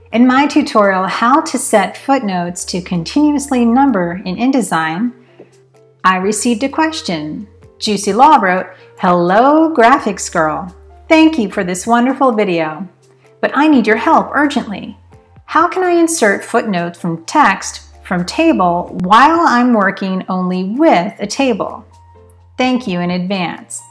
In my tutorial, How to Set Footnotes to Continuously Number in InDesign, I received a question. Juicy Law wrote, "Hello, graphics girl. Thank you for this wonderful video, but I need your help urgently. How can I insert footnotes from text from table while I'm working only with a table? Thank you in advance."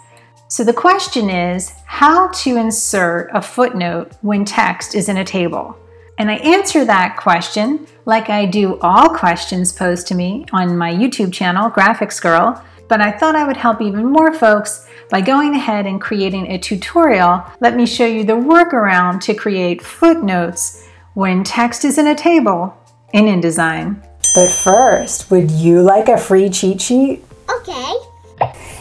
So the question is how to insert a footnote when text is in a table. And I answer that question like I do all questions posed to me on my YouTube channel, Graphics Girl, but I thought I would help even more folks by going ahead and creating a tutorial. Let me show you the workaround to create footnotes when text is in a table in InDesign. But first, would you like a free cheat sheet? Okay.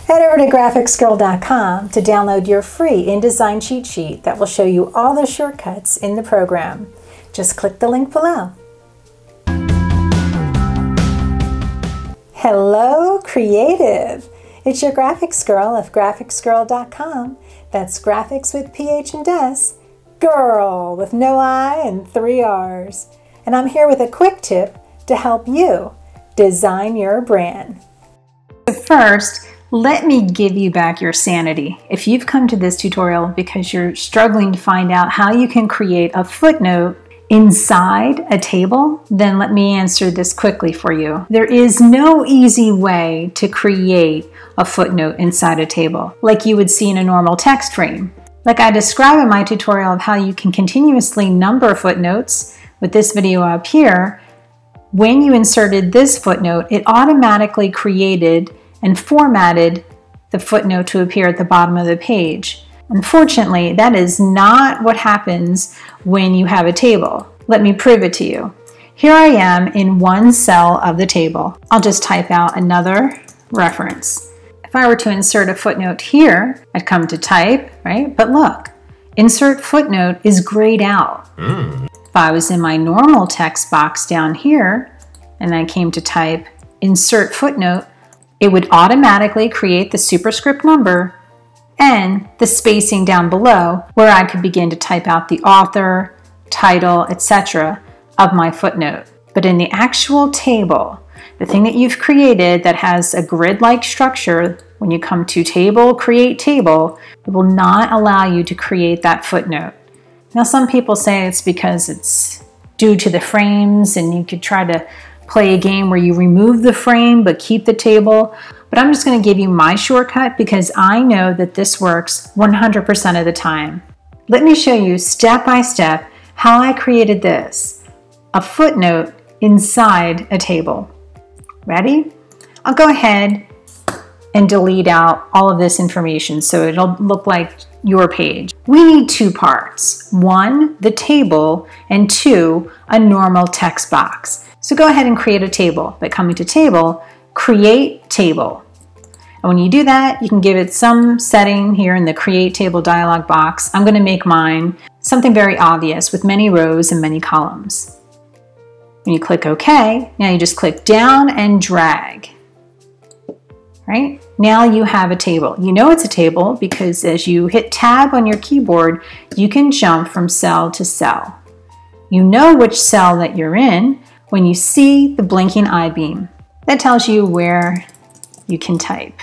Head over to graphicsgirl.com to download your free InDesign cheat sheet that will show you all the shortcuts in the program. Just click the link below. Hello, creative! It's your graphics girl of graphicsgirl.com. That's graphics with PH and S, girl with no I and 3 R's. And I'm here with a quick tip to help you design your brand. First, let me give you back your sanity. If you've come to this tutorial because you're struggling to find out how you can create a footnote inside a table, then let me answer this quickly for you. There is no easy way to create a footnote inside a table like you would see in a normal text frame. Like I describe in my tutorial of how you can continuously number footnotes with this video up here, when you inserted this footnote, it automatically created and formatted the footnote to appear at the bottom of the page. Unfortunately, that is not what happens when you have a table. Let me prove it to you. Here I am in one cell of the table. I'll just type out another reference. If I were to insert a footnote here, I'd come to type, right? But look, insert footnote is grayed out. If I was in my normal text box down here and I came to type insert footnote, it would automatically create the superscript number and the spacing down below where I could begin to type out the author, title, etc. of my footnote. But in the actual table, the thing that you've created that has a grid-like structure, when you come to table, create table, it will not allow you to create that footnote. Now some people say it's because it's due to the frames and you could try to play a game where you remove the frame but keep the table. But I'm just going to give you my shortcut because I know that this works 100% of the time. Let me show you step by step how I created this, a footnote inside a table. Ready? I'll go ahead and delete out all of this information so it'll look like your page. We need 2 parts. 1, the table, and 2, a normal text box. So go ahead and create a table. By coming to table, create table. And when you do that, you can give it some setting here in the create table dialog box. I'm going to make mine something very obvious with many rows and many columns. When you click OK, now you just click down and drag. Right? Now you have a table. You know it's a table because as you hit tab on your keyboard, you can jump from cell to cell. You know which cell that you're in when you see the blinking I-beam. That tells you where you can type.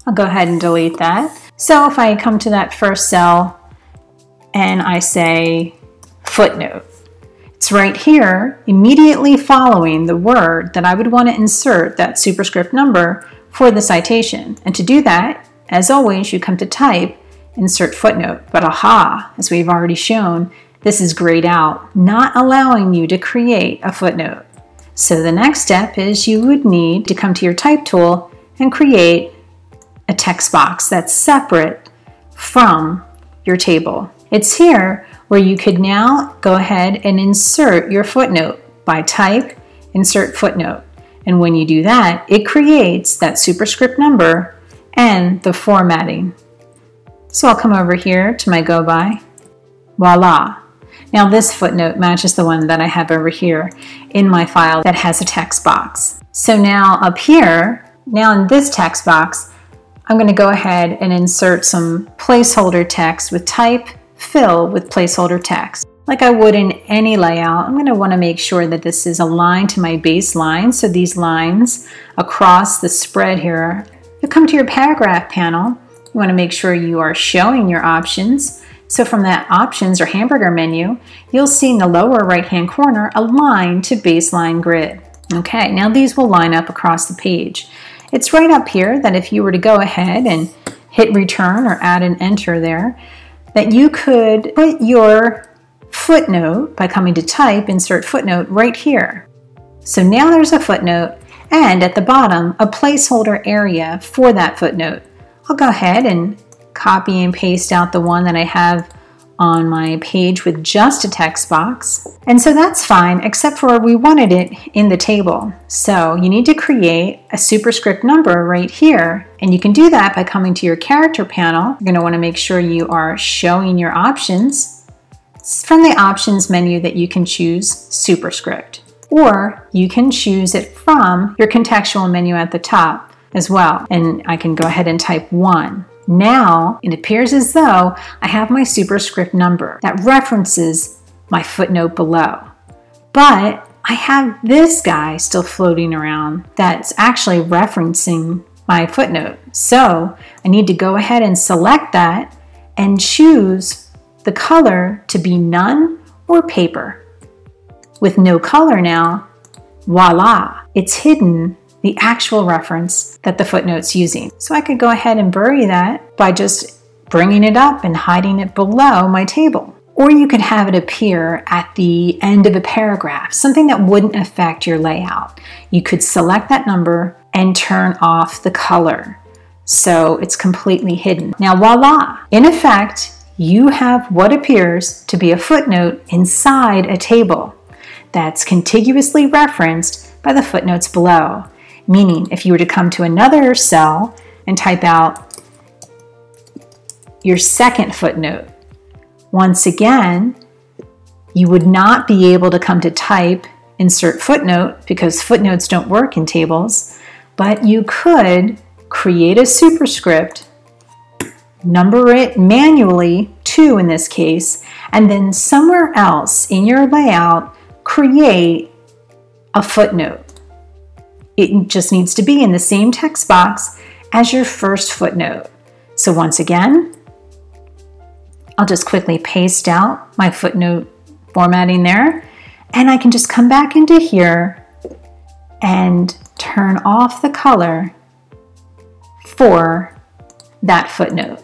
I'll go ahead and delete that. So if I come to that first cell and I say footnote, it's right here immediately following the word that I would want to insert that superscript number for the citation. And to do that, as always, you come to type, insert footnote. But aha, as we've already shown, this is grayed out, not allowing you to create a footnote. So the next step is you would need to come to your type tool and create a text box that's separate from your table. It's here where you could now go ahead and insert your footnote by type, insert footnote. And when you do that, it creates that superscript number and the formatting. So I'll come over here to my go by. Voila. Now this footnote matches the one that I have over here in my file that has a text box. So now up here, now in this text box, I'm going to go ahead and insert some placeholder text with type fill with placeholder text. like I would in any layout, I'm going to want to make sure that this is aligned to my baseline. So these lines across the spread here, you come to your paragraph panel, you want to make sure you are showing your options. So from that options or hamburger menu, you'll see in the lower right-hand corner a line to baseline grid. Okay, now these will line up across the page. It's right up here that if you were to go ahead and hit return or add an enter there, that you could put your footnote by coming to type, insert footnote right here. So now there's a footnote and at the bottom a placeholder area for that footnote. I'll go ahead and copy and paste out the one that I have on my page with just a text box. And so that's fine, except for we wanted it in the table. So you need to create a superscript number right here. And you can do that by coming to your character panel. You're going to want to make sure you are showing your options. It's from the options menu that you can choose superscript. Or you can choose it from your contextual menu at the top as well. And I can go ahead and type 1. Now it appears as though I have my superscript number that references my footnote below. But I have this guy still floating around that's actually referencing my footnote. So I need to go ahead and select that and choose the color to be none or paper. With no color now, voila, it's hidden the actual reference that the footnote's using. So I could go ahead and bury that by just bringing it up and hiding it below my table. Or you could have it appear at the end of a paragraph, something that wouldn't affect your layout. You could select that number and turn off the color so it's completely hidden. Now voila! In effect, you have what appears to be a footnote inside a table that's contiguously referenced by the footnotes below. Meaning, if you were to come to another cell and type out your second footnote, once again, you would not be able to come to type, insert footnote, because footnotes don't work in tables, but you could create a superscript, number it manually, 2 in this case, and then somewhere else in your layout, create a footnote. It just needs to be in the same text box as your first footnote. So once again, I'll just quickly paste out my footnote formatting there, and I can just come back into here and turn off the color for that footnote.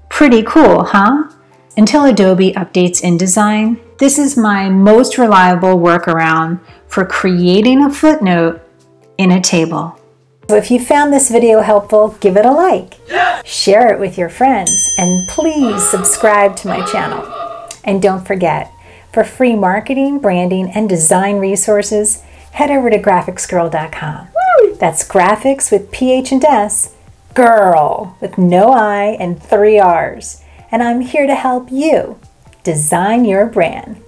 Pretty cool, huh? Until Adobe updates InDesign, this is my most reliable workaround for creating a footnote in a table. So if you found this video helpful, give it a like, share it with your friends, and please subscribe to my channel. And don't forget, for free marketing, branding, and design resources, head over to graphicsgrrrl.com. That's graphics with PH and S, girl with no I and 3 R's. And I'm here to help you design your brand.